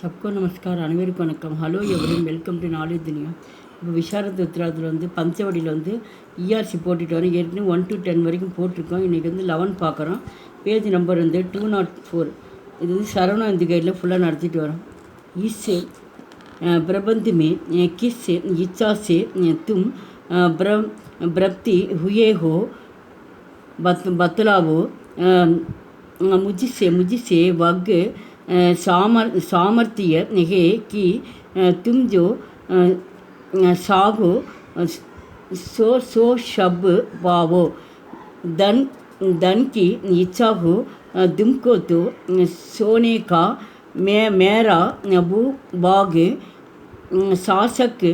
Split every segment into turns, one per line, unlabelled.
सबको नमस्कार அனைவருக்கும் வணக்கம். ஹலோ எவரும் வெல்கம் டு நாலேஜ் துனியா. இப்போ விசாரத் உத்திராத்தில் வந்து பஞ்சவடியில் வந்து இஆர்சி போட்டுட்டு வரோம். ஏற்கனவே 1 to 10 வரைக்கும் போட்டிருக்கோம். இன்றைக்கி வந்து 11 பார்க்குறோம். பேஜ் நம்பர் வந்து 204. இது வந்து சரவணா இந்த கைடில் ஃபுல்லாக நடத்திட்டு வரோம். इससे प्रबंध में किस इच्छा से तुम व्रती हुए हो बतलाओ. मुझसे वग सामर्थ्य है कि तुम जो साहो सो शब पाओ. धन की इच्छा हो तुमको तो सोने का मेरा भू बाग शासक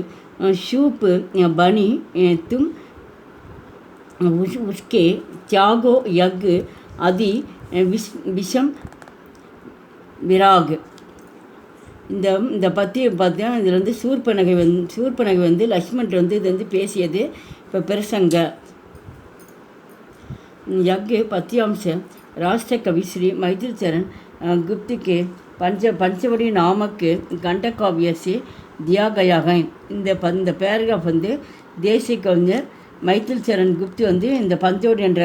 शूप बनी तुम उसके त्यागो यज्ञ आदि विषम விராக். இந்த பற்றி பார்த்தா இதில் வந்து சூர்பனகை வந்து லக்ஷ்மண் வந்து இது வந்து பேசியது. இப்போ பிரசங்க यज्ञ पत्यांश राष्ट्र कवि श्री मैथिल चरण गुप्त के पंचवड़ी नामक कंठकाव्य से दिया गया है. இந்த பேராகிராஃப் வந்து தேசிய கவிஞர் மைத்தில் சரண் குப்தி வந்து இந்த பஞ்சவடி என்ற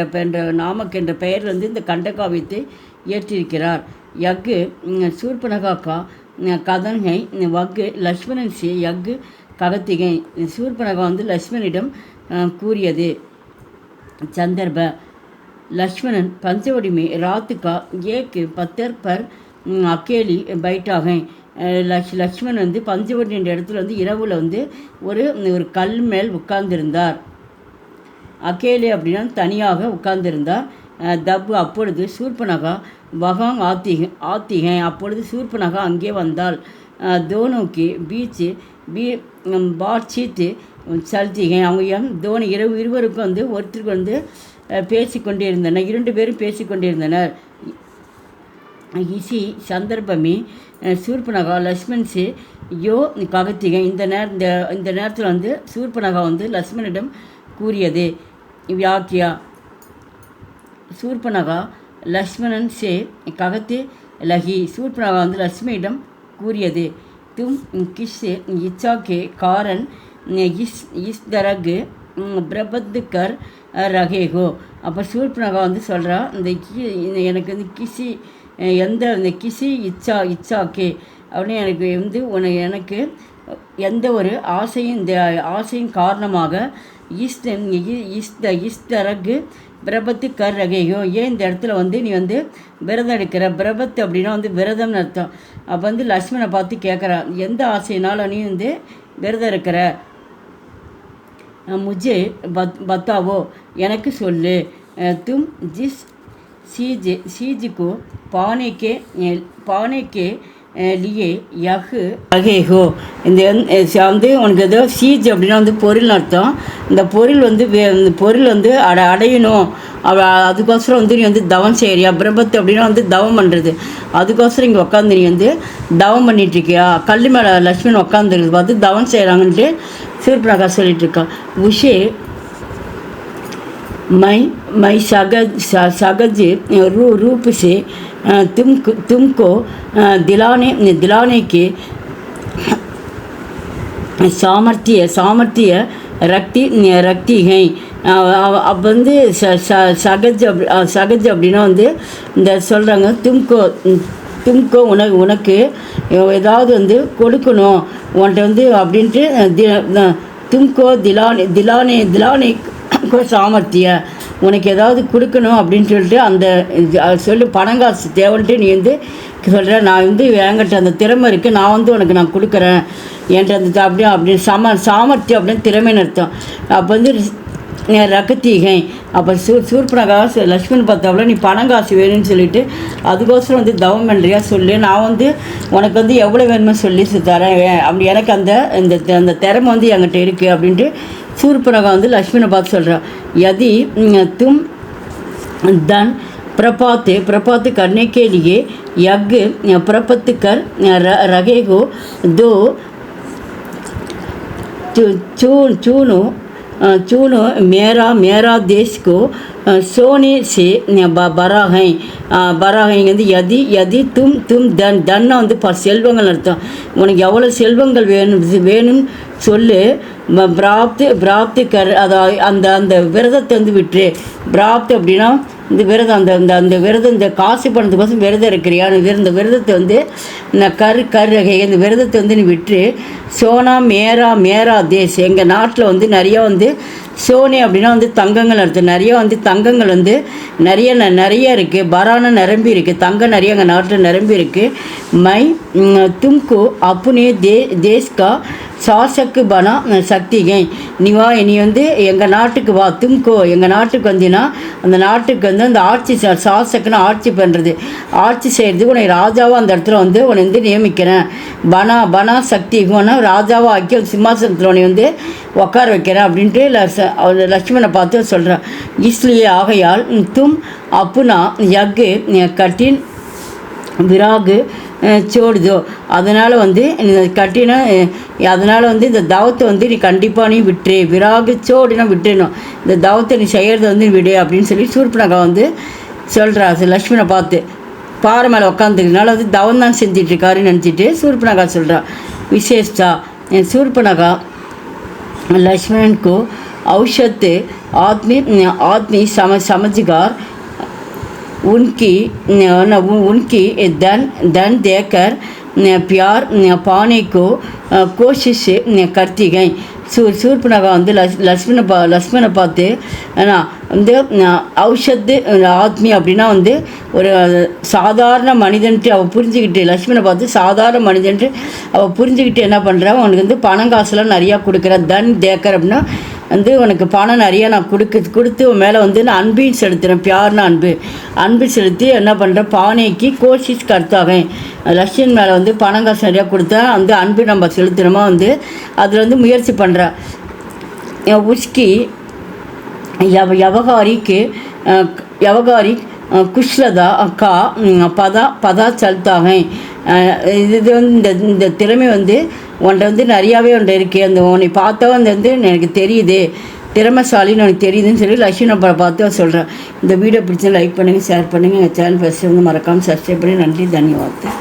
நாமக் என்ற பெயர் வந்து இந்த கண்டகாவியத்தை இயற்றியிருக்கிறார். यज्ञ शूर्पणखा का कथन है. वग लक्ष्मणन से यज्ञ कहती गई. शूर्पणखा வந்து லக்ஷ்மணிடம் கூறியது. संदर्भ लक्ष्मणन पंचवड़ी में रात का एक पत्थर पर अकेली बैठा है. லக்ஷ்மணன் வந்து பஞ்சவடி என்ற இடத்துல வந்து இரவில் வந்து ஒரு கல் மேல் உட்கார்ந்திருந்தார். அகேலி அப்படின்னா தனியாக உட்கார்ந்திருந்தார். தப் அப்பொழுது சூர்பனகா வகாங் ஆத்திகை அப்பொழுது சூர்பனகா அங்கே வந்தாள். தோனோக்கு பீச்சு பாட்சித்து சல்திகை அவங்க தோனி இருவருக்கும் வந்து ஒருத்தருக்கு வந்து பேசிக்கொண்டே இருந்தனர். 2 பேரும் பேசிக்கொண்டிருந்தனர். இசி சந்தர்ப்பமே சூர்பனகா லக்ஷ்மண் சே யோ ககத்திகை. இந்த நேரத்தில் வந்து சூர்பனகா வந்து லக்ஷ்மணிடம் கூறியது. வியாக்கியா சூர்பனகா லக்ஷ்மணன் சே ககத்து லகி. சூர்பனகா வந்து லக்ஷ்மணியிடம் கூறியது. தும் கிஸ் இச்சா கே காரன் இஸ் தரக் பிரபத் கர் ரகேகோ. அப்போ சூர்பனகா வந்து சொல்கிறா, எனக்கு வந்து கிசி இந்த கிசி இச்சா கே அப்படின்னு எனக்கு வந்து எனக்கு எந்த ஒரு ஆசையும் இந்த ஆசையின் காரணமாக இஸ்தரகு பிரபத்து கர் ரகேயோ. ஏன் இந்த இடத்துல வந்து நீ வந்து விரதம் எடுக்கிற. பிரபத்து அப்படின்னா வந்து விரதம்னு அர்த்தம். அப்போ வந்து லக்ஷ்மணை பார்த்து கேட்குறா, எந்த ஆசையினால நீ வந்து விரதம் இருக்கிற. முஜே பத்தாவோ எனக்கு சொல்லு. தும் ஜிஸ் सीज को पाने के लिए यह रहे हो. இந்த வந்து உனக்கு ஏதோ சீஜ் அப்படின்னா வந்து பொருள்னு அர்த்தம். இந்த பொருள் வந்து அடையணும். அதுக்கோசரம் வந்து நீ வந்து தவம் செய்கிறியா. பிரபத்து அப்படின்னா வந்து தவம் பண்ணுறது. அதுக்கோசரம் இங்கே உட்காந்து நீ வந்து தவம் பண்ணிகிட்ருக்கியா. கல் மேலே லக்ஷ்மணன் உட்காந்துருக்கு பார்த்து தவம் செய்கிறாங்கன்ட்டு சூர்பனகா சொல்லிகிட்ருக்கா. உஷே मैं सहज रूप से तुमको दिलाने के सामर्थ्य रखती हैं. अब வந்து சகஜ் அப்படின்னா வந்து இந்த சொல்கிறாங்க தும்கோ உனக்கு ஏதாவது வந்து கொடுக்கணும் உன்கிட்ட வந்து அப்படின்ட்டு தும்கோ திலானே சாமர்த்திய உனக்கு ஏதாவது கொடுக்கணும் அப்படின்னு சொல்லிட்டு அந்த சொல்லி பணங்காசு தேவைன்ட்டு நீ வந்து சொல்கிற. நான் வந்து என்கிட்ட அந்த திறமை இருக்குது, நான் வந்து உனக்கு நான் கொடுக்குறேன் என்கிட்ட அந்த அப்படின்னு சாமர்த்தியம் அப்படின்னு திறமைன்னு அர்த்தம். அப்போ வந்து ரகத்தீகை. அப்போ சூர்பனகா லக்ஷ்மண் பார்த்தாப்புல நீ பணங்காசு வேணும்னு சொல்லிட்டு அதுக்கோசரம் வந்து தவம் பண்ணுறியா சொல்லு. நான் வந்து உனக்கு வந்து எவ்வளோ வேணுமோ சொல்லி தரேன். அப்படி எனக்கு அந்த திறமை வந்து என்கிட்ட இருக்குது அப்படின்ட்டு சூர்பனகா வந்து லக்ஷ்மணை பார்த்து சொல்கிறா. यदि तुम धन प्रपात करने के लिए यज्ञ प्रपत कर रहे हो दो चूनो चूनो मेरा मेरा देश को सोने से बरा है வந்து யதி யதி தும் தன்னா வந்து செல்வங்கள் அர்த்தம். உனக்கு எவ்வளோ செல்வங்கள் வேணும்னு சொல்லு. பிராப்தி அதாவது அந்த விரதத்தை வந்து விட்டுரு. பிராப்தி அப்படின்னா இந்த விரதம் அந்த விரதம் இந்த காசு பணத்துக்கோசம் விரதம் இருக்கிறியா, இந்த விரதத்தை வந்து இந்த விரதத்தை வந்து நீ விட்டுரு. சோனா மேரா தேஸ், எங்கள் நாட்டில் வந்து நிறையா வந்து சோனே அப்படின்னா வந்து தங்கங்கள் அர்த்தம். நிறையா வந்து தங்கங்கள் வந்து நிறைய இருக்குது. பரான நிரம்பி இருக்குது, தங்கம் நிறைய எங்கள் நாட்டில் நிரம்பி இருக்குது. மை தும்கு அப்புனே தேஸ்கா சாசக்கு பனா சக்திகை, நீ வந்து எங்கள் நாட்டுக்கு வா. தும்கோ எங்கள் நாட்டுக்கு வந்தீங்கன்னா அந்த நாட்டுக்கு வந்து அந்த ஆட்சி சாசக்குன்னு ஆட்சி பண்ணுறது, ஆட்சி செய்கிறதுக்கு உன்னை ராஜாவாக அந்த இடத்துல வந்து உன்னை வந்து நியமிக்கிறேன். பனா சக்தி ராஜாவாக ஆக்கி சிம்மாசனத்தில் உன்னை வந்து உட்கார வைக்கிறேன் அப்படின்ட்டு லக்ஷ்மணனை பார்த்து சொல்கிறேன். இஸ்லியே ஆகையால் தும் அப்புனா யக்கு கட்டின் விராகு சோடுதோ, அதனால் வந்து கட்டின அதனால் வந்து இந்த தவத்தை வந்து நீ கண்டிப்பாக நீ விட்டுரு. விராகு சோடுனா விட்டுணும், இந்த தவத்தை நீ செய்கிறத வந்து விடு அப்படின்னு சொல்லி சூர்பனகா வந்து சொல்கிறா. லக்ஷ்மணனை பார்த்து பாறை மேலே உட்காந்துக்கிறதுனால வந்து தவம் தான் செஞ்சிட்ருக்காருன்னு நினச்சிட்டு சூர்பனகா சொல்கிறா. விசேஷா சூர்பனகா लक्ष्मण को औषध आदमी समझकार उनकी धन देकर प्यार पाने को कोशिश करती गई. சூர்பனகா வந்து லக்ஷ்மணனை பார்த்து வந்து ஔஷத்து ஆத்மி அப்படின்னா வந்து ஒரு சாதாரண மனிதன்ட்டு அவள் புரிஞ்சுக்கிட்டு, லக்ஷ்மணனை பார்த்து சாதாரண மனிதன்ட்டு அவள் புரிஞ்சுக்கிட்டு என்ன பண்ணுறா, உனக்கு வந்து பணம் காசுலாம் நிறையா கொடுக்குறேன். தன் தேக்கர் அப்படின்னா வந்து உனக்கு பணம் நிறையா நான் கொடுத்து உன் மேலே வந்து நான் அன்பையும் செலுத்துகிறேன். பியார்னு அன்பு செலுத்தி என்ன பண்ணுறேன், பானைக்கு கோஷிஷ் கர்த்தாவேன். லக்ஷ்மணன் மேலே வந்து பணம் காசு நிறையா கொடுத்தா வந்து அன்பு நம்ம செலுத்துகிறோமா வந்து அதில் வந்து முயற்சி பண்ணுறேன். உஸ்கி व्यवहारिक कुशलता का पता चलता है. இது வந்து இந்த திறமை வந்து உன்ட்ட வந்து நிறையாவே ஒன்று இருக்குது. அந்த உன்னை பார்த்தா வந்து எனக்கு தெரியுது, திறமைசாலின்னு எனக்கு தெரியுதுன்னு சொல்லி லக்ஷ்மணனை பார்த்து சொல்கிறேன். இந்த வீடியோ பிடிச்சா லைக் பண்ணுங்கள், ஷேர் பண்ணுங்கள். எங்கள் சேனல் ஃபஸ்ட்டு வந்து மறக்காமல் சப்ஸ்கிரைப் பண்ணி. நன்றி, தன்யவாதம்.